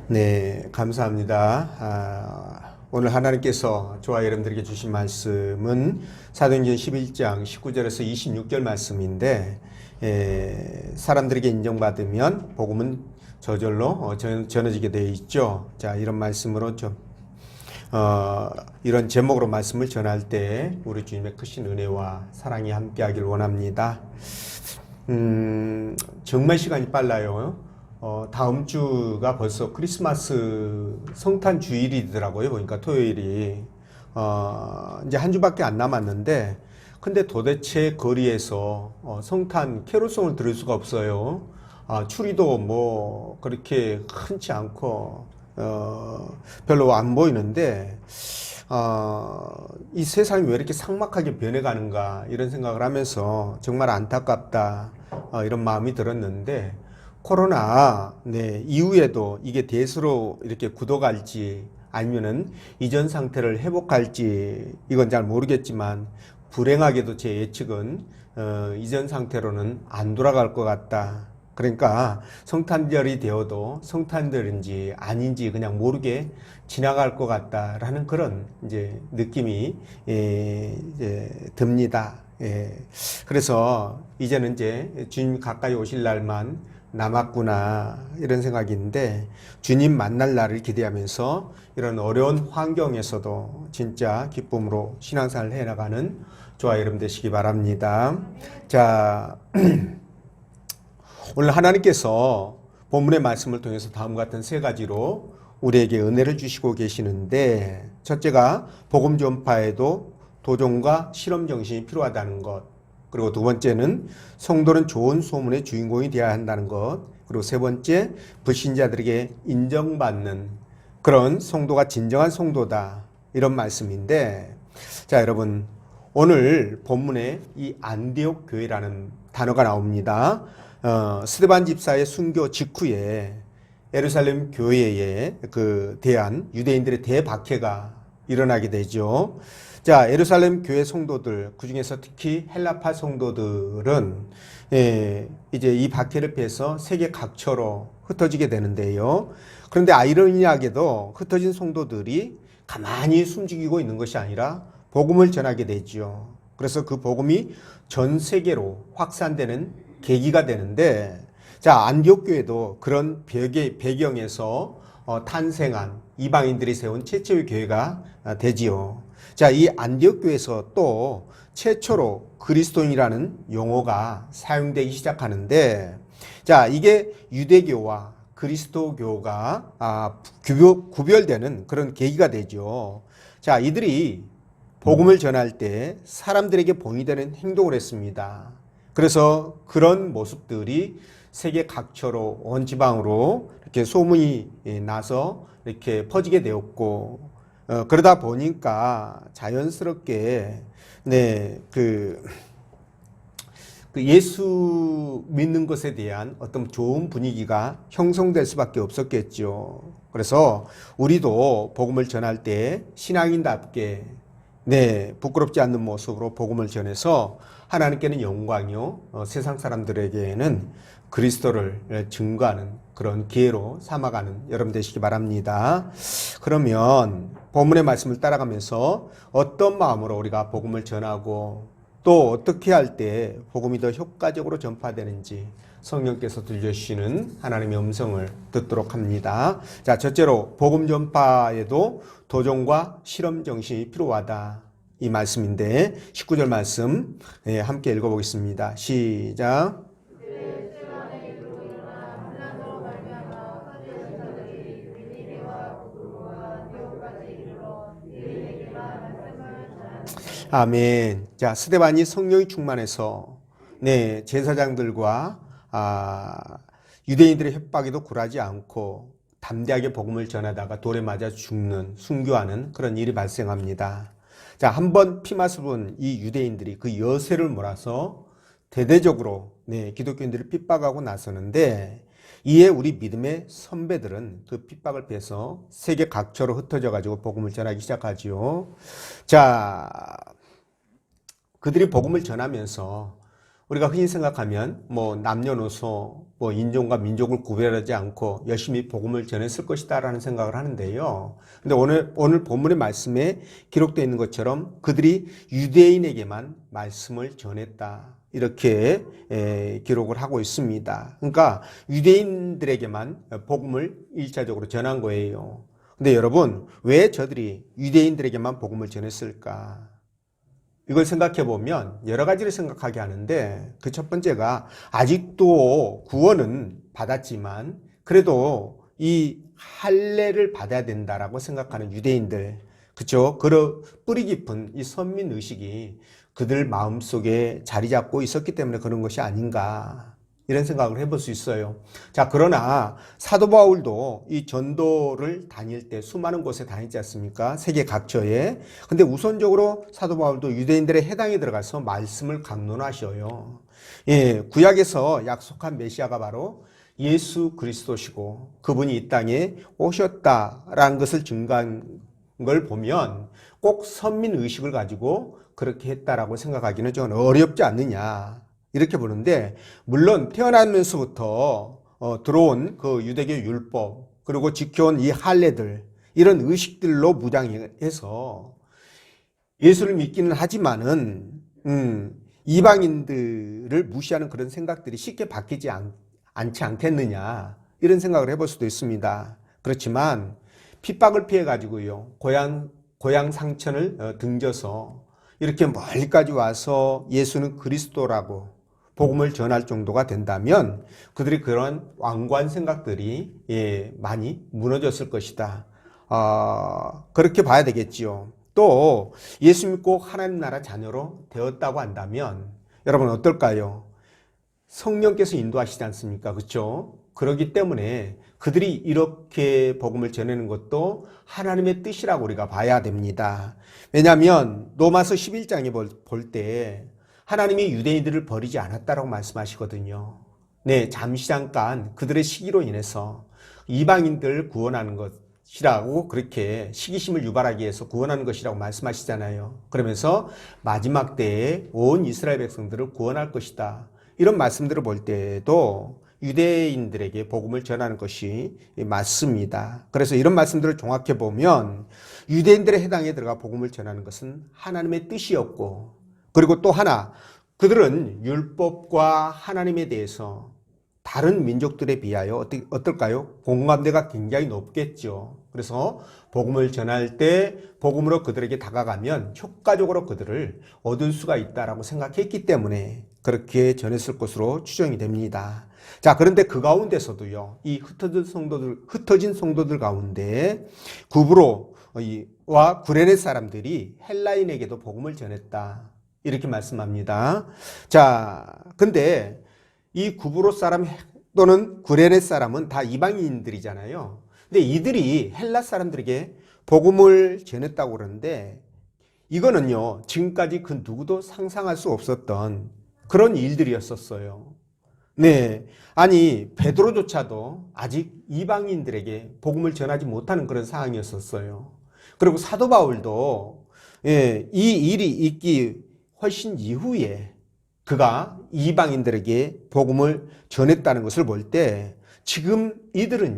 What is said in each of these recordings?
네, 감사합니다. 오늘 하나님께서 저와 여러분들에게 주신 말씀은 사도행전 11장 19절에서 26절 말씀인데, 사람들에게 인정받으면 복음은 저절로 전해지게 되어 있죠. 자, 이런 말씀으로 이런 제목으로 말씀을 전할 때 우리 주님의 크신 은혜와 사랑이 함께하길 원합니다. 정말 시간이 빨라요. 다음 주가 벌써 크리스마스 성탄 주일이더라고요. 보니까 토요일이. 이제 한 주밖에 안 남았는데, 근데 도대체 거리에서 성탄 캐롤송을 들을 수가 없어요. 추리도 뭐 그렇게 흔치 않고, 별로 안 보이는데, 이 세상이 왜 이렇게 삭막하게 변해가는가, 이런 생각을 하면서 정말 안타깝다, 이런 마음이 들었는데, 코로나 이후에도 이게 대수로 이렇게 굳어갈지 아니면은 이전 상태를 회복할지 이건 잘 모르겠지만, 불행하게도 제 예측은 이전 상태로는 안 돌아갈 것 같다. 그러니까 성탄절이 되어도 성탄절인지 아닌지 그냥 모르게 지나갈 것 같다라는 그런 이제 느낌이 이제 듭니다. 그래서 이제는 이제 주님 가까이 오실 날만 남았구나, 이런 생각인데, 주님 만날 날을 기대하면서 이런 어려운 환경에서도 진짜 기쁨으로 신앙생활을 해나가는 저와 여러분 되시기 바랍니다. 자, 오늘 하나님께서 본문의 말씀을 통해서 다음과 같은 세 가지로 우리에게 은혜를 주시고 계시는데, 첫째가 복음 전파에도 도전과 실험 정신이 필요하다는 것, 그리고 두 번째는 성도는 좋은 소문의 주인공이 되어야 한다는 것, 그리고 세 번째, 불신자들에게 인정받는 그런 성도가 진정한 성도다, 이런 말씀인데, 자, 여러분, 오늘 본문에 이 안디옥 교회라는 단어가 나옵니다. 스데반 집사의 순교 직후에 예루살렘 교회에 대한 유대인들의 대박해가 일어나게 되죠. 자, 예루살렘 교회 성도들, 그 중에서 특히 헬라파 성도들은 이제 이 박해를 피해서 세계 각처로 흩어지게 되는데요. 그런데 아이러니하게도 흩어진 성도들이 가만히 숨죽이고 있는 것이 아니라 복음을 전하게 되죠. 그래서 그 복음이 전 세계로 확산되는 계기가 되는데, 자, 안디옥 교회도 그런 배경에서 탄생한 이방인들이 세운 최초의 교회가 되지요. 자, 이 안디옥 교회에서 또 최초로 그리스도인이라는 용어가 사용되기 시작하는데, 자, 이게 유대교와 그리스도교가 구별되는 그런 계기가 되죠. 자, 이들이 복음을 전할 때 사람들에게 본이 되는 행동을 했습니다. 그래서 그런 모습들이 세계 각처로 온 지방으로 이렇게 소문이 나서 이렇게 퍼지게 되었고, 그러다 보니까 자연스럽게 그 예수 믿는 것에 대한 어떤 좋은 분위기가 형성될 수밖에 없었겠죠. 그래서 우리도 복음을 전할 때 신앙인답게 부끄럽지 않는 모습으로 복음을 전해서 하나님께는 영광이요, 세상 사람들에게는 그리스도를 증거하는 그런 기회로 삼아가는 여러분 되시기 바랍니다. 그러면 본문의 말씀을 따라가면서 어떤 마음으로 우리가 복음을 전하고 또 어떻게 할 때 복음이 더 효과적으로 전파되는지 성령께서 들려주시는 하나님의 음성을 듣도록 합니다. 자, 첫째로 복음 전파에도 도전과 실험 정신이 필요하다, 이 말씀인데 19절 말씀 함께 읽어보겠습니다. 시작. 아멘. 자, 스데반이 성령이 충만해서 제사장들과 유대인들의 협박에도 굴하지 않고 담대하게 복음을 전하다가 돌에 맞아 죽는, 순교하는 그런 일이 발생합니다. 자, 한번 피맛을 본 이 유대인들이 그 여세를 몰아서 대대적으로 기독교인들을 핍박하고 나서는데, 이에 우리 믿음의 선배들은 그 핍박을 피해서 세계 각처로 흩어져 가지고 복음을 전하기 시작하지요. 자, 그들이 복음을 전하면서 우리가 흔히 생각하면 뭐 남녀노소 뭐 인종과 민족을 구별하지 않고 열심히 복음을 전했을 것이다라는 생각을 하는데요. 근데 오늘 본문의 말씀에 기록되어 있는 것처럼 그들이 유대인에게만 말씀을 전했다. 이렇게 기록을 하고 있습니다. 그러니까 유대인들에게만 복음을 1차적으로 전한 거예요. 근데 여러분, 왜 저들이 유대인들에게만 복음을 전했을까? 이걸 생각해 보면 여러 가지를 생각하게 하는데, 그 첫 번째가 아직도 구원은 받았지만 그래도 이 할례를 받아야 된다라고 생각하는 유대인들, 그렇죠? 그런 뿌리 깊은 이 선민 의식이 그들 마음속에 자리 잡고 있었기 때문에 그런 것이 아닌가, 이런 생각을 해볼 수 있어요. 자, 그러나 사도 바울도 이 전도를 다닐 때 수많은 곳에 다녔지 않습니까? 세계 각처에. 근데 우선적으로 사도 바울도 유대인들의 해당에 들어가서 말씀을 강론하셔요. 예, 구약에서 약속한 메시아가 바로 예수 그리스도시고 그분이 이 땅에 오셨다라는 것을 증거한 걸 보면 꼭 선민 의식을 가지고 그렇게 했다라고 생각하기는 좀 어렵지 않느냐, 이렇게 보는데, 물론 태어나면서부터 들어온 그 유대교 율법, 그리고 지켜온 이 할례들, 이런 의식들로 무장해서 예수를 믿기는 하지만은 이방인들을 무시하는 그런 생각들이 쉽게 바뀌지 않지 않겠느냐, 이런 생각을 해볼 수도 있습니다. 그렇지만 핍박을 피해 가지고요, 고향 상천을 등져서 이렇게 멀리까지 와서 예수는 그리스도라고 복음을 전할 정도가 된다면 그들이 그런 완고한 생각들이 많이 무너졌을 것이다. 그렇게 봐야 되겠지요. 또 예수 믿고 하나님 나라 자녀로 되었다고 한다면 여러분 어떨까요? 성령께서 인도하시지 않습니까? 그렇죠? 그렇기 때문에 그들이 이렇게 복음을 전하는 것도 하나님의 뜻이라고 우리가 봐야 됩니다. 왜냐하면 로마서 11장에 볼 때 하나님이 유대인들을 버리지 않았다라고 말씀하시거든요. 네, 잠시 잠깐 그들의 시기로 인해서 이방인들 구원하는 것이라고, 그렇게 시기심을 유발하기 위해서 구원하는 것이라고 말씀하시잖아요. 그러면서 마지막 때에 온 이스라엘 백성들을 구원할 것이다, 이런 말씀들을 볼 때에도 유대인들에게 복음을 전하는 것이 맞습니다. 그래서 이런 말씀들을 종합해 보면 유대인들의 해당에 들어가 복음을 전하는 것은 하나님의 뜻이었고, 그리고 또 하나, 그들은 율법과 하나님에 대해서 다른 민족들에 비하여 어떨까요? 공감대가 굉장히 높겠죠. 그래서 복음을 전할 때 복음으로 그들에게 다가가면 효과적으로 그들을 얻을 수가 있다라고 생각했기 때문에 그렇게 전했을 것으로 추정이 됩니다. 자, 그런데 그 가운데서도요, 이 흩어진 성도들 가운데 구브로와 구레네 사람들이 헬라인에게도 복음을 전했다, 이렇게 말씀합니다. 자, 근데 이 구브로 사람 또는 구레네 사람은 다 이방인들이잖아요. 근데 이들이 헬라 사람들에게 복음을 전했다고 그러는데, 이거는요, 지금까지 그 누구도 상상할 수 없었던 그런 일들이었었어요. 네, 아니 베드로조차도 아직 이방인들에게 복음을 전하지 못하는 그런 상황이었었어요. 그리고 사도 바울도 이 일이 있기 훨씬 이후에 그가 이방인들에게 복음을 전했다는 것을 볼 때, 지금 이들이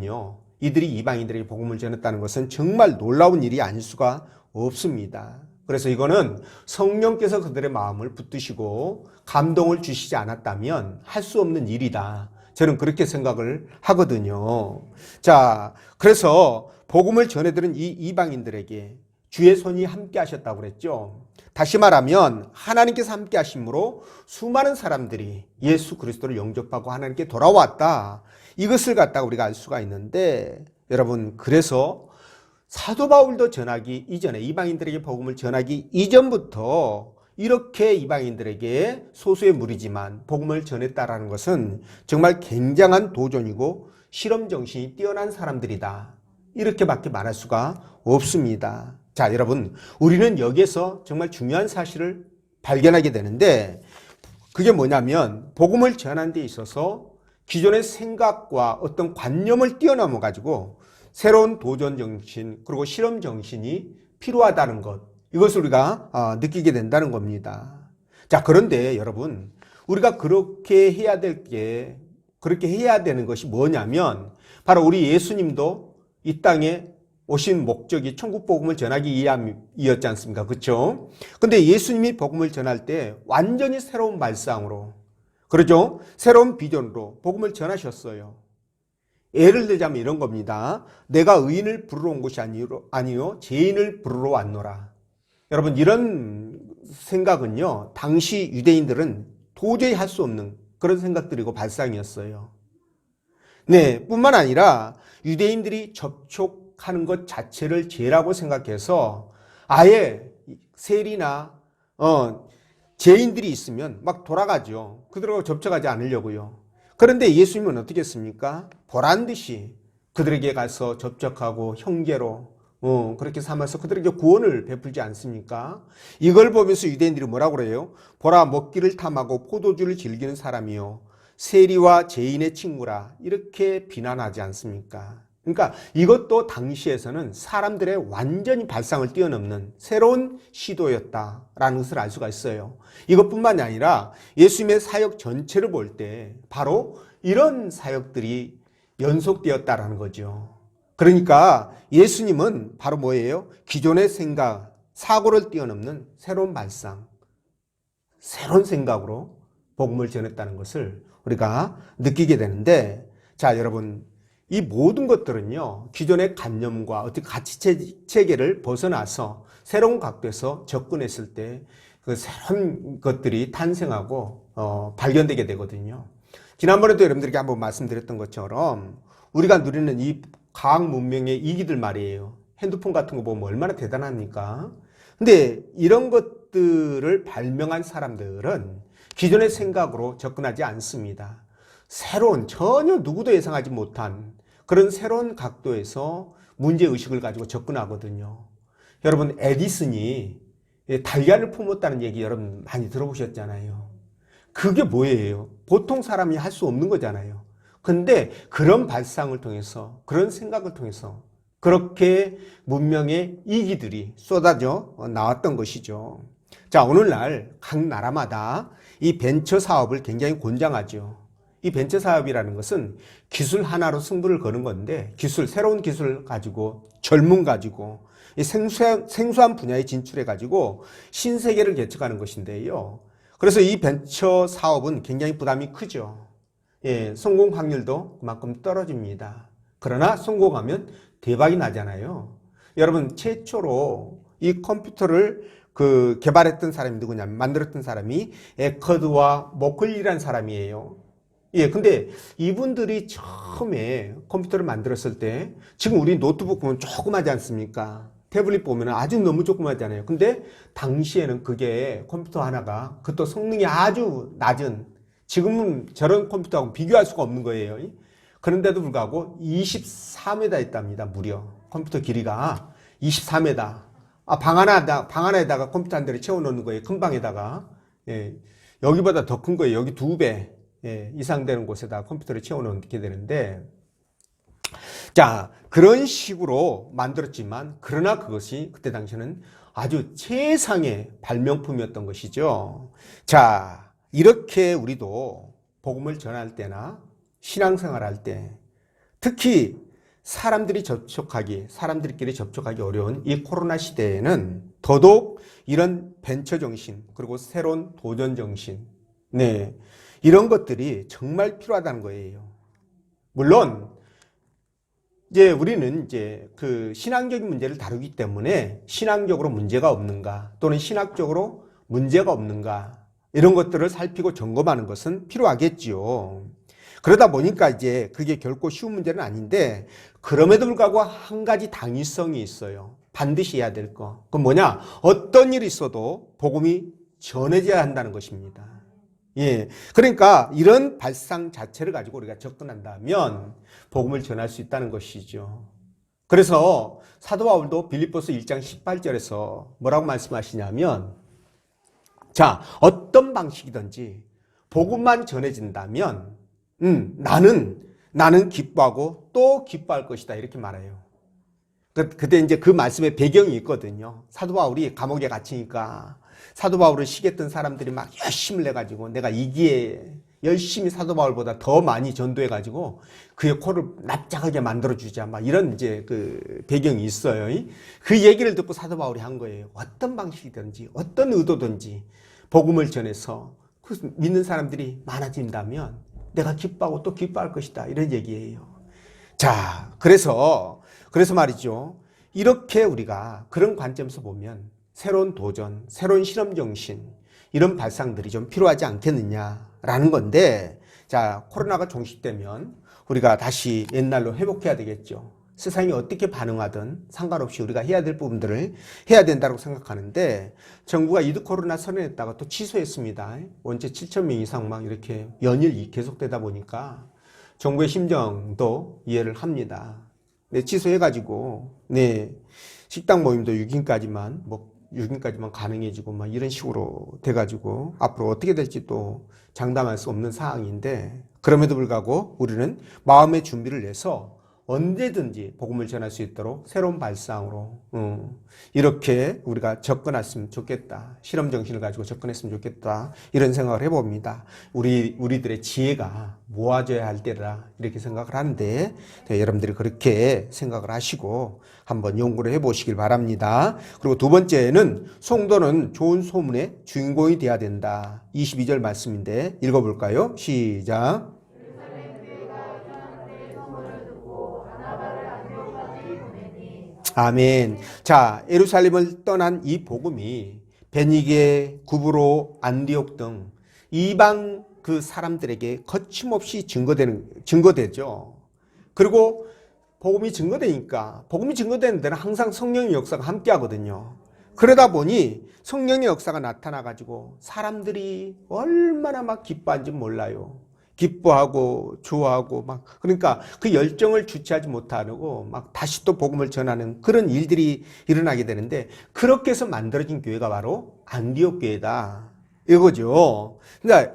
이방인들에게 복음을 전했다는 것은 정말 놀라운 일이 아닐 수가 없습니다. 그래서 이거는 성령께서 그들의 마음을 붙드시고 감동을 주시지 않았다면 할 수 없는 일이다, 저는 그렇게 생각을 하거든요. 자, 그래서 복음을 전해들은 이 이방인들에게 주의 손이 함께 하셨다고 그랬죠. 다시 말하면 하나님께서 함께 하심으로 수많은 사람들이 예수 그리스도를 영접하고 하나님께 돌아왔다, 이것을 갖다가 우리가 알 수가 있는데, 여러분, 그래서 사도 바울도 전하기 이전에, 이방인들에게 복음을 전하기 이전부터 이렇게 이방인들에게 소수의 무리지만 복음을 전했다라는 것은 정말 굉장한 도전이고 실험 정신이 뛰어난 사람들이다, 이렇게밖에 말할 수가 없습니다. 자, 여러분, 우리는 여기에서 정말 중요한 사실을 발견하게 되는데, 그게 뭐냐면 복음을 전하는 데 있어서 기존의 생각과 어떤 관념을 뛰어넘어 가지고 새로운 도전 정신, 그리고 실험 정신이 필요하다는 것, 이것을 우리가 느끼게 된다는 겁니다. 자, 그런데 여러분, 우리가 그렇게 해야 되는 것이 뭐냐면 바로 우리 예수님도 이 땅에 오신 목적이 천국 복음을 전하기 위함이었지 않습니까? 그렇죠? 근데 예수님이 복음을 전할 때 완전히 새로운 발상으로, 그렇죠? 새로운 비전으로 복음을 전하셨어요. 예를 들자면 이런 겁니다. 내가 의인을 부르러 온 것이 아니요 죄인을 부르러 왔노라. 여러분, 이런 생각은요, 당시 유대인들은 도저히 할 수 없는 그런 생각들이고 발상이었어요. 네, 뿐만 아니라 유대인들이 접촉하는 것 자체를 죄라고 생각해서 아예 세리나 죄인들이 있으면 막 돌아가죠. 그들하고 접촉하지 않으려고요. 그런데 예수님은 어떻게 했습니까? 보란 듯이 그들에게 가서 접촉하고 형제로 그렇게 삼아서 그들에게 구원을 베풀지 않습니까? 이걸 보면서 유대인들이 뭐라고 그래요? 보라, 먹기를 탐하고 포도주를 즐기는 사람이요 세리와 죄인의 친구라, 이렇게 비난하지 않습니까? 그러니까 이것도 당시에서는 사람들의 완전히 발상을 뛰어넘는 새로운 시도였다라는 것을 알 수가 있어요. 이것뿐만이 아니라 예수님의 사역 전체를 볼 때 바로 이런 사역들이 연속되었다라는 거죠. 그러니까 예수님은 바로 뭐예요? 기존의 생각, 사고를 뛰어넘는 새로운 발상, 새로운 생각으로 복음을 전했다는 것을 우리가 느끼게 되는데, 자, 여러분, 이 모든 것들은요, 기존의 관념과 어떤 가치 체계를 벗어나서 새로운 각도에서 접근했을 때 그 새로운 것들이 탄생하고 발견되게 되거든요. 지난번에도 여러분들에게 한번 말씀드렸던 것처럼 우리가 누리는 이 과학 문명의 이기들 말이에요. 핸드폰 같은 거 보면 얼마나 대단합니까? 근데 이런 것들을 발명한 사람들은 기존의 생각으로 접근하지 않습니다. 새로운, 전혀 누구도 예상하지 못한 그런 새로운 각도에서 문제의식을 가지고 접근하거든요. 여러분, 에디슨이 달걀을 품었다는 얘기 여러분 많이 들어보셨잖아요. 그게 뭐예요? 보통 사람이 할 수 없는 거잖아요. 근데 그런 발상을 통해서, 그런 생각을 통해서 그렇게 문명의 이기들이 쏟아져 나왔던 것이죠. 자, 오늘날 각 나라마다 이 벤처 사업을 굉장히 권장하죠. 이 벤처 사업이라는 것은 기술 하나로 승부를 거는 건데, 새로운 기술을 가지고, 젊음 가지고, 생소한 분야에 진출해 가지고 신세계를 개척하는 것인데요. 그래서 이 벤처 사업은 굉장히 부담이 크죠. 예, 성공 확률도 그만큼 떨어집니다. 그러나 성공하면 대박이 나잖아요. 여러분, 최초로 이 컴퓨터를 개발했던 사람이 누구냐면, 만들었던 사람이 에커드와 모클리라는 사람이에요. 예, 근데 이분들이 처음에 컴퓨터를 만들었을 때, 지금 우리 노트북 보면 조그마지 않습니까? 태블릿 보면 아주 너무 조그마잖아요. 근데 당시에는 그게 컴퓨터 하나가, 그것도 성능이 아주 낮은, 지금은 저런 컴퓨터하고 비교할 수가 없는 거예요. 그런데도 불구하고 24m 있답니다. 무려 컴퓨터 길이가 24m. 방 하나에다가 컴퓨터 한 대를 채워놓는 거예요. 큰 방에다가. 예, 여기보다 더 큰 거예요. 여기 2배 이상 되는 곳에다 컴퓨터를 채워놓게 되는데, 자, 그런 식으로 만들었지만, 그러나 그것이 그때 당시에는 아주 최상의 발명품이었던 것이죠. 자, 이렇게 우리도 복음을 전할 때나 신앙생활 할 때, 특히 사람들끼리 접촉하기 어려운 이 코로나 시대에는 더더욱 이런 벤처 정신, 그리고 새로운 도전 정신, 네, 이런 것들이 정말 필요하다는 거예요. 물론 이제 우리는 이제 그 신앙적인 문제를 다루기 때문에 신앙적으로 문제가 없는가, 또는 신학적으로 문제가 없는가, 이런 것들을 살피고 점검하는 것은 필요하겠지요. 그러다 보니까 이제 그게 결코 쉬운 문제는 아닌데, 그럼에도 불구하고 한 가지 당위성이 있어요. 반드시 해야 될 거. 그건 뭐냐? 어떤 일이 있어도 복음이 전해져야 한다는 것입니다. 예. 그러니까 이런 발상 자체를 가지고 우리가 접근한다면 복음을 전할 수 있다는 것이죠. 그래서 사도 바울도 빌립보서 1장 18절에서 뭐라고 말씀하시냐면, 자, 어떤 방식이든지 복음만 전해진다면 나는 기뻐하고 또 기뻐할 것이다, 이렇게 말해요. 그때 이제 그 말씀에 배경이 있거든요. 사도 바울이 감옥에 갇히니까 사도 바울을 시기했던 사람들이 막 열심을 내가지고 내가 이기에 열심히 사도 바울보다 더 많이 전도해가지고 그의 코를 납작하게 만들어주자 막 이런 이제 그 배경이 있어요. 그 얘기를 듣고 사도 바울이 한 거예요. 어떤 방식이든지 어떤 의도든지 복음을 전해서 그 믿는 사람들이 많아진다면 내가 기뻐하고 또 기뻐할 것이다. 이런 얘기예요. 자, 그래서 말이죠. 이렇게 우리가 그런 관점에서 보면 새로운 도전, 새로운 실험 정신 이런 발상들이 좀 필요하지 않겠느냐라는 건데, 자, 코로나가 종식되면 우리가 다시 옛날로 회복해야 되겠죠. 세상이 어떻게 반응하든 상관없이 우리가 해야 될 부분들을 해야 된다고 생각하는데, 정부가 위드 코로나 선언했다가 또 취소했습니다. 원체 7,000명 이상 막 이렇게 연일 계속되다 보니까 정부의 심정도 이해를 합니다. 네, 취소해가지고, 네, 식당 모임도 6인까지만 가능해지고, 막 이런 식으로 돼가지고, 앞으로 어떻게 될지 또 장담할 수 없는 상황인데, 그럼에도 불구하고 우리는 마음의 준비를 내서 언제든지 복음을 전할 수 있도록 새로운 발상으로 이렇게 우리가 접근했으면 좋겠다. 실험 정신을 가지고 접근했으면 좋겠다. 이런 생각을 해봅니다. 우리들의 지혜가 모아져야 할 때라 이렇게 생각을 하는데, 네, 여러분들이 그렇게 생각을 하시고 한번 연구를 해보시길 바랍니다. 그리고 두 번째는 성도는 좋은 소문의 주인공이 되어야 된다. 22절 말씀인데 읽어볼까요? 시작. 아멘. 자, 예루살렘을 떠난 이 복음이 베니게, 구브로, 안디옥 등 이방 그 사람들에게 거침없이 증거되죠. 그리고 복음이 증거되는 데는 항상 성령의 역사가 함께 하거든요. 그러다 보니 성령의 역사가 나타나가지고 사람들이 얼마나 막 기뻐한지 몰라요. 기뻐하고 좋아하고 막, 그러니까 그 열정을 주체하지 못하고 막 다시 또 복음을 전하는 그런 일들이 일어나게 되는데, 그렇게 해서 만들어진 교회가 바로 안디옥 교회다 이거죠.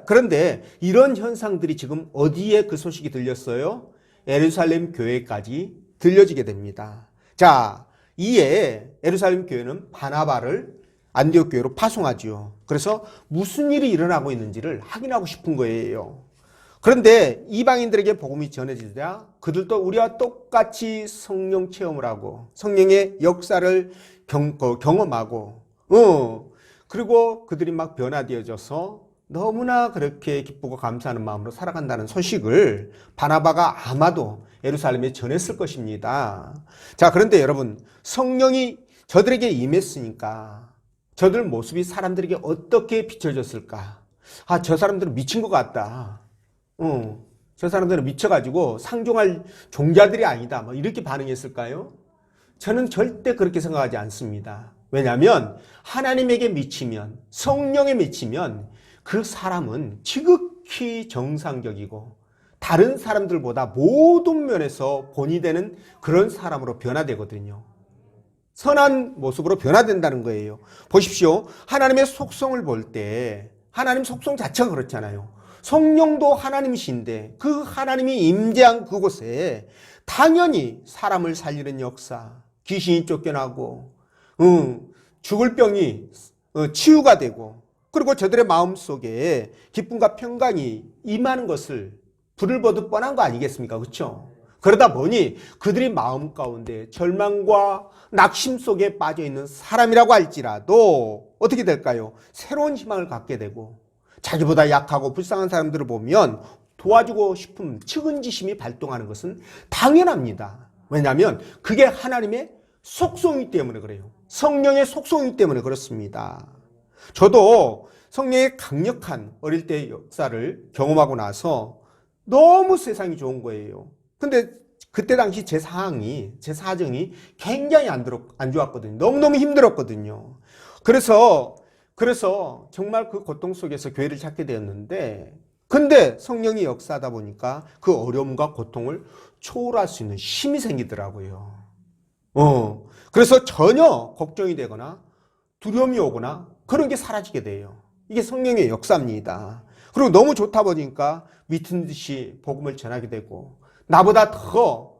그런데 이런 현상들이 지금 어디에 그 소식이 들렸어요? 예루살렘 교회까지 들려지게 됩니다. 자, 이에 예루살렘 교회는 바나바를 안디옥 교회로 파송하죠. 그래서 무슨 일이 일어나고 있는지를 확인하고 싶은 거예요. 그런데 이방인들에게 복음이 전해지자 그들도 우리와 똑같이 성령 체험을 하고 성령의 역사를 경험하고 그리고 그들이 막 변화되어져서 너무나 그렇게 기쁘고 감사하는 마음으로 살아간다는 소식을 바나바가 아마도 예루살렘에 전했을 것입니다. 자, 그런데 여러분, 성령이 저들에게 임했으니까 저들 모습이 사람들에게 어떻게 비춰졌을까? 아, 저 사람들은 미친 것 같다. 저 사람들은 미쳐가지고 상종할 종자들이 아니다. 뭐 이렇게 반응했을까요? 저는 절대 그렇게 생각하지 않습니다. 왜냐하면 하나님에게 미치면, 성령에 미치면 그 사람은 지극히 정상적이고 다른 사람들보다 모든 면에서 본이 되는 그런 사람으로 변화되거든요. 선한 모습으로 변화된다는 거예요. 보십시오. 하나님의 속성을 볼 때 하나님 속성 자체가 그렇잖아요. 성령도 하나님이신데 그 하나님이 임재한 그곳에 당연히 사람을 살리는 역사, 귀신이 쫓겨나고 죽을 병이 치유가 되고, 그리고 저들의 마음속에 기쁨과 평강이 임하는 것을 불을 보듯 뻔한 거 아니겠습니까? 그렇죠? 그러다 보니 그들이 마음 가운데 절망과 낙심 속에 빠져있는 사람이라고 할지라도 어떻게 될까요? 새로운 희망을 갖게 되고, 자기보다 약하고 불쌍한 사람들을 보면 도와주고 싶은 측은지심이 발동하는 것은 당연합니다. 왜냐하면 그게 하나님의 속성이기 때문에 그래요. 성령의 속성이기 때문에 그렇습니다. 저도 성령의 강력한 어릴 때의 역사를 경험하고 나서 너무 세상이 좋은 거예요. 근데 그때 당시 제 사정이 굉장히 안 좋았거든요. 너무너무 힘들었거든요. 그래서 정말 그 고통 속에서 교회를 찾게 되었는데, 근데 성령이 역사하다 보니까 그 어려움과 고통을 초월할 수 있는 힘이 생기더라고요. 그래서 전혀 걱정이 되거나 두려움이 오거나 그런 게 사라지게 돼요. 이게 성령의 역사입니다. 그리고 너무 좋다 보니까 미친 듯이 복음을 전하게 되고, 나보다 더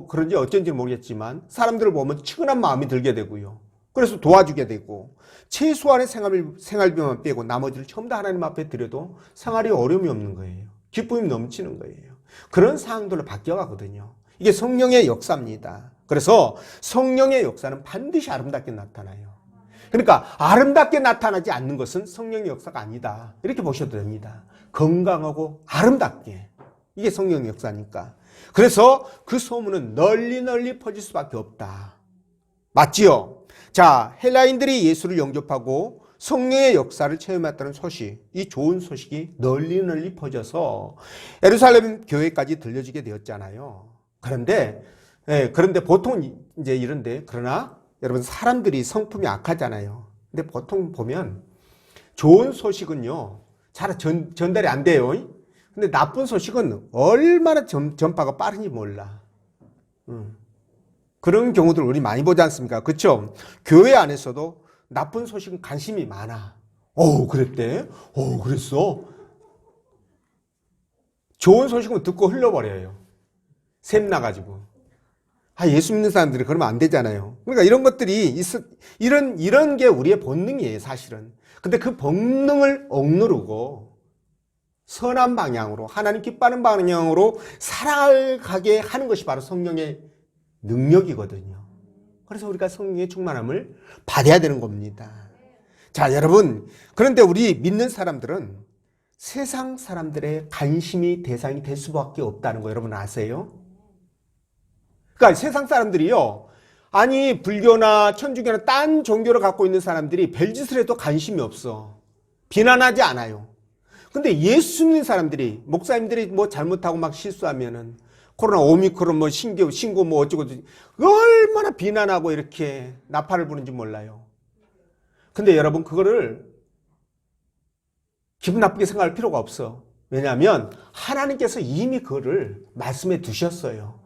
그런지 어쩐지 모르겠지만 사람들을 보면 측은한 마음이 들게 되고요. 그래서 도와주게 되고 최소한의 생활비만 빼고 나머지를 전부 다 하나님 앞에 드려도 생활이 어려움이 없는 거예요. 기쁨이 넘치는 거예요. 그런 상황들로 바뀌어가거든요. 이게 성령의 역사입니다. 그래서 성령의 역사는 반드시 아름답게 나타나요. 그러니까 아름답게 나타나지 않는 것은 성령의 역사가 아니다. 이렇게 보셔도 됩니다. 건강하고 아름답게. 이게 성령의 역사니까. 그래서 그 소문은 널리 널리 퍼질 수밖에 없다. 맞지요? 자, 헬라인들이 예수를 영접하고 성령의 역사를 체험했다는 소식, 이 좋은 소식이 널리 널리 퍼져서 예루살렘 교회까지 들려지게 되었잖아요. 그런데 보통 이제 이런데, 그러나 여러분 사람들이 성품이 악하잖아요. 근데 보통 보면 좋은 소식은요, 잘 전달이 안 돼요. 근데 나쁜 소식은 얼마나 전파가 빠른지 몰라. 그런 경우들 우리 많이 보지 않습니까? 그렇죠? 교회 안에서도 나쁜 소식은 관심이 많아. 그랬대? 그랬어? 좋은 소식은 듣고 흘러버려요. 샘나가지고. 예수 믿는 사람들이 그러면 안 되잖아요. 그러니까 이런 것들이 이런 게 우리의 본능이에요, 사실은. 근데 그 본능을 억누르고 선한 방향으로, 하나님 기뻐하는 방향으로 살아가게 하는 것이 바로 성령의 능력이거든요. 그래서 우리가 성령의 충만함을 받아야 되는 겁니다. 자, 여러분, 그런데 우리 믿는 사람들은 세상 사람들의 관심이 대상이 될 수밖에 없다는 거 여러분 아세요? 그러니까 세상 사람들이요, 아니 불교나 천주교나 딴 종교를 갖고 있는 사람들이 별짓을 해도 관심이 없어. 비난하지 않아요. 근데 예수 믿는 사람들이, 목사님들이 뭐 잘못하고 막 실수하면은 코로나 오미크론 뭐 신고 뭐 어쩌고 얼마나 비난하고 이렇게 나팔을 부는지 몰라요. 근데 여러분 그거를 기분 나쁘게 생각할 필요가 없어. 왜냐하면 하나님께서 이미 그거를 말씀해 두셨어요.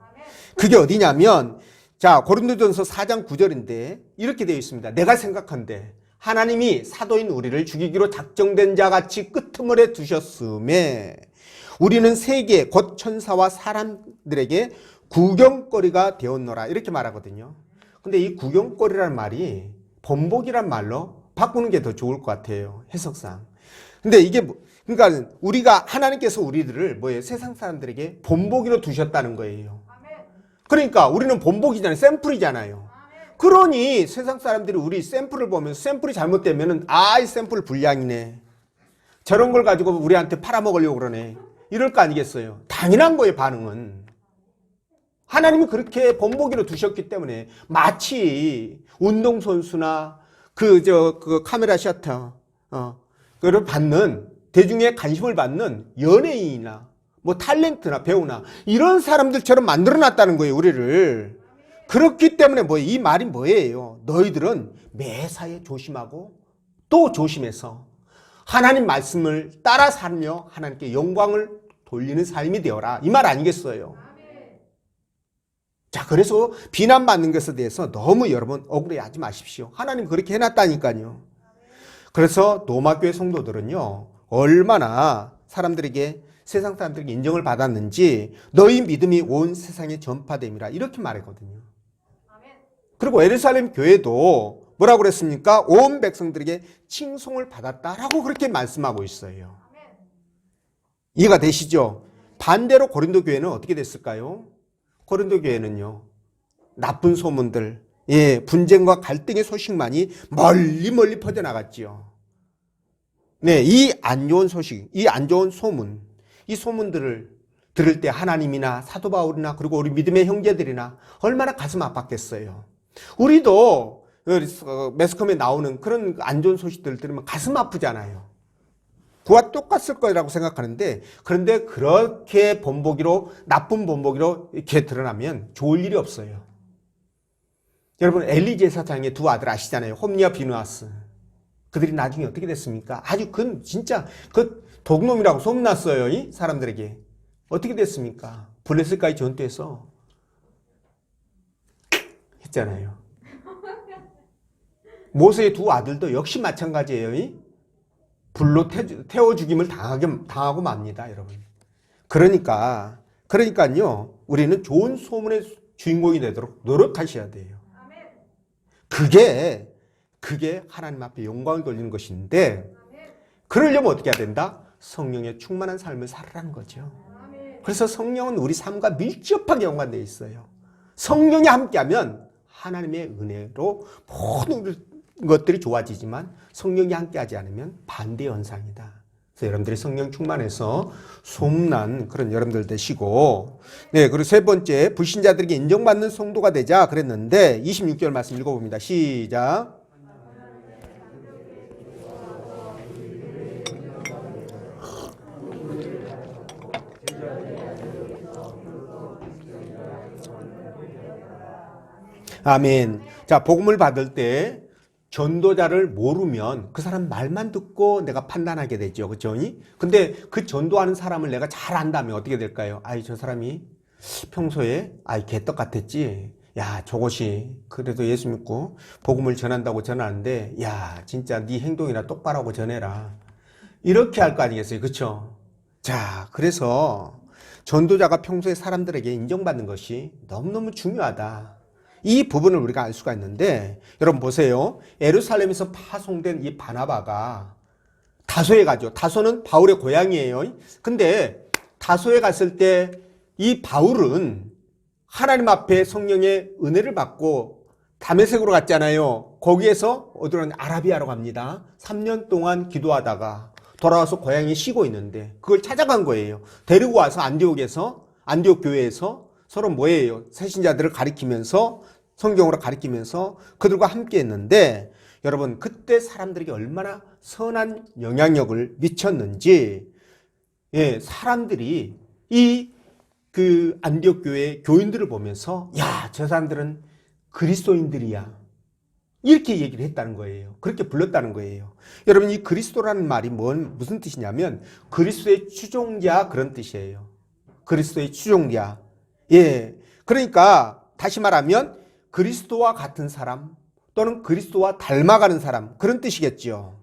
그게 어디냐면, 자, 고린도전서 4장 9절인데 이렇게 되어 있습니다. 내가 생각한데 하나님이 사도인 우리를 죽이기로 작정된 자 같이 끄트머리에 두셨음에 우리는 세계 곧 천사와 사람들에게 구경거리가 되었노라, 이렇게 말하거든요. 근데 이 구경거리라는 말이 본보기란 말로 바꾸는 게 더 좋을 것 같아요, 해석상. 근데 이게 그러니까 우리가, 하나님께서 우리들을 뭐예요? 세상 사람들에게 본보기로 두셨다는 거예요. 그러니까 우리는 본보기잖아요. 샘플이잖아요. 그러니 세상 사람들이 우리 샘플을 보면 샘플이 잘못되면은 이 샘플 불량이네, 저런 걸 가지고 우리한테 팔아먹으려고 그러네, 이럴 거 아니겠어요? 당연한 거예요, 반응은. 하나님이 그렇게 본보기로 두셨기 때문에, 마치 운동선수나 그 카메라 셔터, 그를 받는, 대중의 관심을 받는 연예인이나 뭐 탤런트나 배우나 이런 사람들처럼 만들어놨다는 거예요, 우리를. 그렇기 때문에 이 말이 뭐예요? 너희들은 매사에 조심하고 또 조심해서 하나님 말씀을 따라 살며 하나님께 영광을 돌리는 삶이 되어라, 이 말 아니겠어요? 자, 그래서 비난받는 것에 대해서 너무 여러분 억울해하지 마십시오. 하나님 그렇게 해놨다니까요. 그래서 로마교회 성도들은요, 얼마나 세상 사람들에게 인정을 받았는지, 너희 믿음이 온 세상에 전파됨이라, 이렇게 말했거든요. 그리고 예루살렘 교회도 뭐라고 그랬습니까? 온 백성들에게 칭송을 받았다라고 그렇게 말씀하고 있어요. 이해가 되시죠? 반대로 고린도 교회는 어떻게 됐을까요? 고린도 교회는요, 나쁜 소문들, 분쟁과 갈등의 소식만이 멀리 퍼져나갔지요. 네, 이 안 좋은 소식, 이 안 좋은 소문, 이 소문들을 들을 때 하나님이나 사도 바울이나 그리고 우리 믿음의 형제들이나 얼마나 가슴 아팠겠어요. 우리도 매스컴에 나오는 그런 안 좋은 소식들을 들으면 가슴 아프잖아요. 그와 똑같을 거라고 생각하는데, 그런데 그렇게 나쁜 본보기로 이렇게 드러나면 좋을 일이 없어요. 여러분, 엘리 제사장의 두 아들 아시잖아요. 홈리와 비누아스. 그들이 나중에 어떻게 됐습니까? 아주 진짜 독놈이라고 소문났어요, 이 사람들에게. 어떻게 됐습니까? 블레셋과의 전투에서 했잖아요. 모세의 두 아들도 역시 마찬가지예요. 불로 태워 죽임을 당하고 맙니다, 여러분. 그러니까요, 우리는 좋은 소문의 주인공이 되도록 노력하셔야 돼요. 그게 그게 하나님 앞에 영광을 돌리는 것인데, 그러려면 어떻게 해야 된다? 성령에 충만한 삶을 살아라는 거죠. 그래서 성령은 우리 삶과 밀접하게 연관되어 있어요. 성령이 함께하면 하나님의 은혜로 모든 것들이 좋아지지만 성령이 함께하지 않으면 반대 현상이다. 그래서 여러분들이 성령 충만해서 소문난 그런 여러분들 되시고, 네, 그리고 세 번째, 불신자들에게 인정받는 성도가 되자 그랬는데 26절 말씀 읽어봅니다. 시작. 아멘. 자, 복음을 받을 때 전도자를 모르면 그 사람 말만 듣고 내가 판단하게 되죠. 그렇죠? 근데 그 전도하는 사람을 내가 잘 안다면 어떻게 될까요? 아이, 저 사람이 평소에 아이 개떡 같았지. 야, 저것이 그래도 예수 믿고 복음을 전한다고 전하는데 야, 진짜 네 행동이나 똑바로 하고 전해라. 이렇게 할 거 아니겠어요? 그렇죠? 자, 그래서 전도자가 평소에 사람들에게 인정받는 것이 너무너무 중요하다. 이 부분을 우리가 알 수가 있는데, 여러분 보세요. 예루살렘에서 파송된 이 바나바가 다소에 가죠. 다소는 바울의 고향이에요. 근데 다소에 갔을 때 이 바울은 하나님 앞에 성령의 은혜를 받고 다메섹으로 갔잖아요. 거기에서 어디로 아라비아로 갑니다. 3년 동안 기도하다가 돌아와서 고향에 쉬고 있는데 그걸 찾아간 거예요. 데리고 와서 안디옥 교회에서 서로 뭐예요? 새신자들을 가리키면서 성경으로 가리키면서 그들과 함께 했는데, 여러분 그때 사람들에게 얼마나 선한 영향력을 미쳤는지, 예, 사람들이 그 안디옥 교회 교인들을 보면서 야, 저 사람들은 그리스도인들이야, 이렇게 얘기를 했다는 거예요. 그렇게 불렀다는 거예요. 여러분 이 그리스도라는 말이 무슨 뜻이냐면 그리스도의 추종자, 그런 뜻이에요. 그리스도의 추종자. 예, 그러니까 다시 말하면 그리스도와 같은 사람 또는 그리스도와 닮아가는 사람, 그런 뜻이겠죠.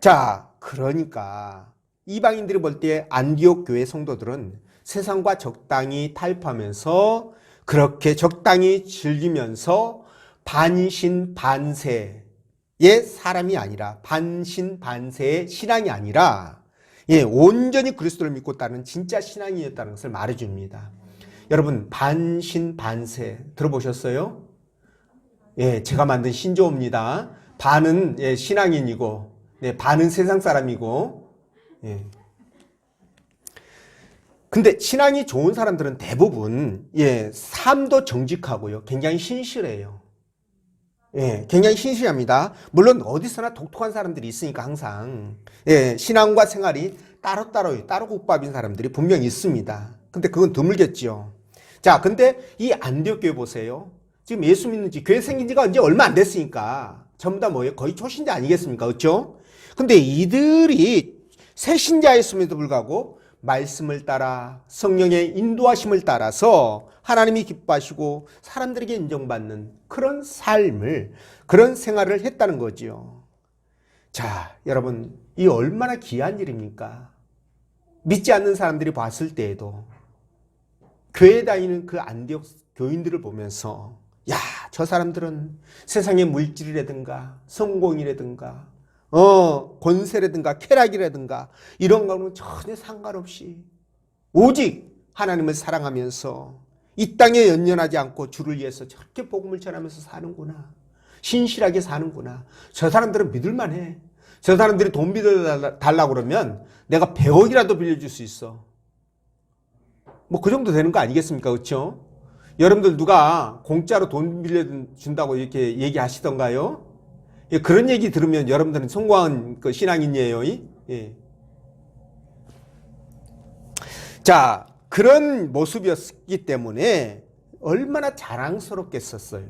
자, 그러니까 이방인들이 볼 때 안디옥 교회 성도들은 세상과 적당히 타협하면서 그렇게 적당히 즐기면서 반신반세의 사람이 아니라, 반신반세의 신앙이 아니라, 예, 온전히 그리스도를 믿고 따르는 진짜 신앙이었다는 것을 말해줍니다. 여러분 반신반세 들어보셨어요? 예, 제가 만든 신조어입니다. 반은 예, 신앙인이고, 네, 반은 세상 사람이고. 예. 근데 신앙이 좋은 사람들은 대부분 예, 삶도 정직하고요, 굉장히 신실해요. 예, 굉장히 신실합니다. 물론 어디서나 독특한 사람들이 있으니까 항상 예, 신앙과 생활이 따로 국밥인 사람들이 분명히 있습니다. 근데 그건 드물겠죠. 자, 근데 이 안디옥 교회 보세요. 지금 예수 믿는 지, 교회 생긴 지가 이제 얼마 안 됐으니까 전부 다 뭐예요? 거의 초신자 아니겠습니까? 그렇죠? 근데 이들이 새 신자였음에도 불구하고 말씀을 따라 성령의 인도하심을 따라서 하나님이 기뻐하시고 사람들에게 인정받는 그런 삶을, 그런 생활을 했다는 거지요. 자, 여러분 이 얼마나 귀한 일입니까? 믿지 않는 사람들이 봤을 때에도 교회 다니는 그 안디옥 교인들을 보면서 야, 저 사람들은 세상의 물질이라든가 성공이라든가 권세라든가 쾌락이라든가 이런 거는 전혀 상관없이 오직 하나님을 사랑하면서 이 땅에 연연하지 않고 주를 위해서 저렇게 복음을 전하면서 사는구나, 신실하게 사는구나. 저 사람들은 믿을만해. 저 사람들이 돈 빌려달라고 그러면 내가 100억이라도 빌려줄 수 있어. 뭐 그 정도 되는 거 아니겠습니까? 그렇죠? 여러분들 누가 공짜로 돈 빌려준다고 이렇게 얘기하시던가요? 예, 그런 얘기 들으면 여러분들은 성공한 그 신앙인이에요. 예. 자, 그런 모습이었기 때문에 얼마나 자랑스럽겠었어요.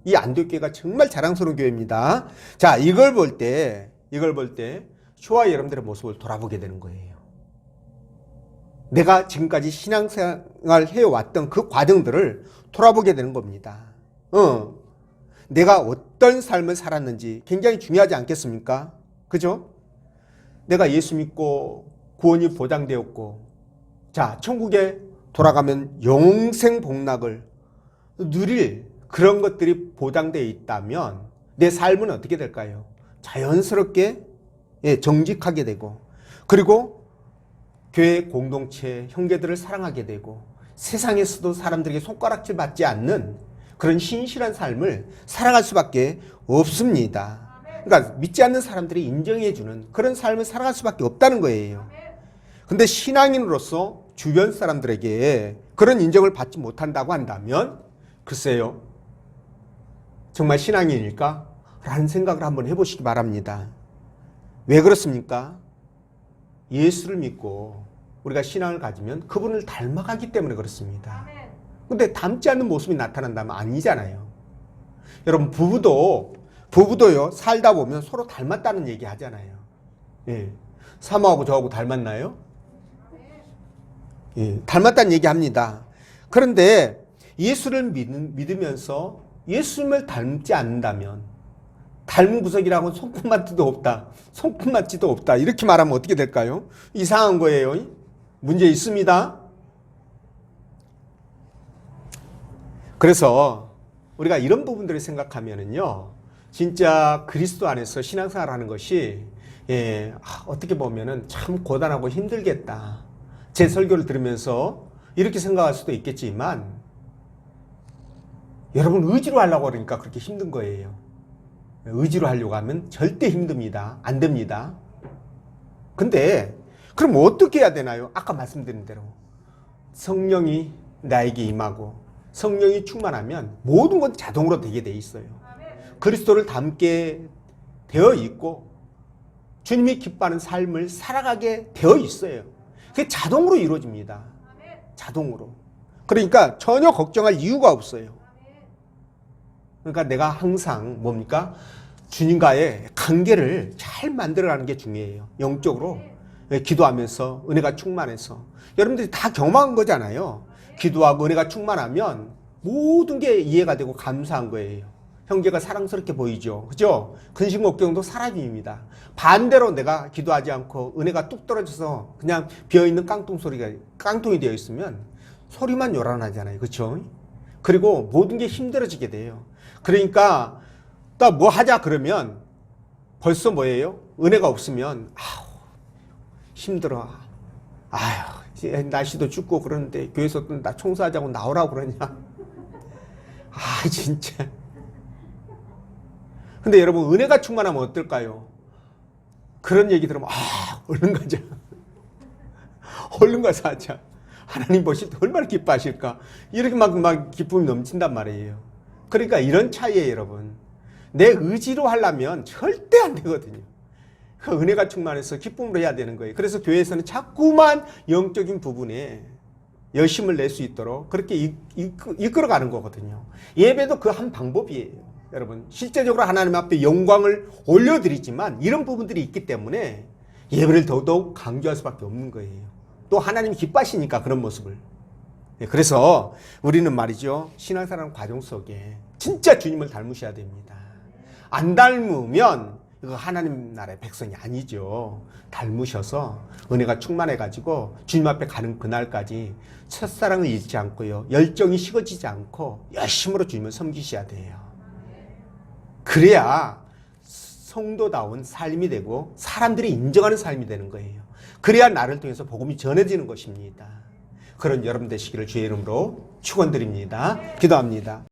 이 안디옥 교회가 정말 자랑스러운 교회입니다. 자, 이걸 볼 때 저와 여러분들의 모습을 돌아보게 되는 거예요. 내가 지금까지 신앙생활 해왔던 그 과정들을 돌아보게 되는 겁니다. 내가 어떤 삶을 살았는지 굉장히 중요하지 않겠습니까? 그죠? 내가 예수 믿고 구원이 보장되었고, 자, 천국에 돌아가면 영생 복락을 누릴 그런 것들이 보장되어 있다면 내 삶은 어떻게 될까요? 자연스럽게 정직하게 되고, 그리고 교회 공동체 형제들을 사랑하게 되고, 세상에서도 사람들에게 손가락질 받지 않는 그런 신실한 삶을 살아갈 수밖에 없습니다. 그러니까 믿지 않는 사람들이 인정해주는 그런 삶을 살아갈 수밖에 없다는 거예요. 근데 신앙인으로서 주변 사람들에게 그런 인정을 받지 못한다고 한다면, 글쎄요, 정말 신앙인일까? 라는 생각을 한번 해보시기 바랍니다. 왜 그렇습니까? 예수를 믿고 우리가 신앙을 가지면 그분을 닮아가기 때문에 그렇습니다. 근데 닮지 않는 모습이 나타난다면 아니잖아요. 여러분, 부부도요, 살다 보면 서로 닮았다는 얘기 하잖아요. 예. 사모하고 저하고 닮았나요? 예, 닮았다는 얘기 합니다. 그런데 예수를 믿으면서 예수님을 닮지 않는다면, 닮은 구석이라고는 손끝만지도 없다. 손끝만지도 없다. 이렇게 말하면 어떻게 될까요? 이상한 거예요. 문제 있습니다. 그래서 우리가 이런 부분들을 생각하면은요, 진짜 그리스도 안에서 신앙생활 하는 것이, 어떻게 보면은 참 고단하고 힘들겠다. 제 설교를 들으면서 이렇게 생각할 수도 있겠지만, 여러분 의지로 하려고 그러니까 그렇게 힘든 거예요. 의지로 하려고 하면 절대 힘듭니다. 안 됩니다. 근데 그럼 어떻게 해야 되나요? 아까 말씀드린 대로 성령이 나에게 임하고 성령이 충만하면 모든 건 자동으로 되게 돼 있어요. 그리스도를 닮게 되어 있고 주님이 기뻐하는 삶을 살아가게 되어 있어요. 그게 자동으로 이루어집니다. 자동으로. 그러니까 전혀 걱정할 이유가 없어요. 그러니까 내가 항상 뭡니까? 주님과의 관계를 잘 만들어가는 게 중요해요. 영적으로 기도하면서 은혜가 충만해서. 여러분들이 다 경험한 거잖아요. 기도하고 은혜가 충만하면 모든 게 이해가 되고 감사한 거예요. 형제가 사랑스럽게 보이죠. 그죠? 근심 걱정도 사라집니다. 반대로 내가 기도하지 않고 은혜가 뚝 떨어져서 그냥 비어있는 깡통이 되어 있으면 소리만 요란하잖아요. 그렇죠? 그리고 모든 게 힘들어지게 돼요. 그러니까 또 뭐 하자 그러면 벌써 뭐예요? 은혜가 없으면 힘들어. 날씨도 춥고 그러는데 교회에서 또 나 청소하자고 나오라고 그러냐. 진짜. 근데 여러분, 은혜가 충만하면 어떨까요? 그런 얘기 들으면 얼른 가자. 얼른 가서 하자. 하나님 보실 때 얼마나 기뻐하실까. 이렇게 막 기쁨이 넘친단 말이에요. 그러니까 이런 차이에요, 여러분. 내 의지로 하려면 절대 안 되거든요. 그 은혜가 충만해서 기쁨으로 해야 되는 거예요. 그래서 교회에서는 자꾸만 영적인 부분에 열심을 낼 수 있도록 그렇게 이끌어가는 거거든요. 예배도 그 한 방법이에요. 여러분, 실제적으로 하나님 앞에 영광을 올려드리지만 이런 부분들이 있기 때문에 예배를 더더욱 강조할 수밖에 없는 거예요. 또 하나님이 기뻐하시니까 그런 모습을. 그래서 우리는 말이죠, 신앙생활 과정 속에 진짜 주님을 닮으셔야 됩니다. 안 닮으면 이거 하나님 나라의 백성이 아니죠. 닮으셔서 은혜가 충만해가지고 주님 앞에 가는 그날까지 첫사랑을 잃지 않고요, 열정이 식어지지 않고 열심으로 주님을 섬기셔야 돼요. 그래야 성도다운 삶이 되고 사람들이 인정하는 삶이 되는 거예요. 그래야 나를 통해서 복음이 전해지는 것입니다. 그런 여러분 되시기를 주의 이름으로 축원드립니다. 기도합니다.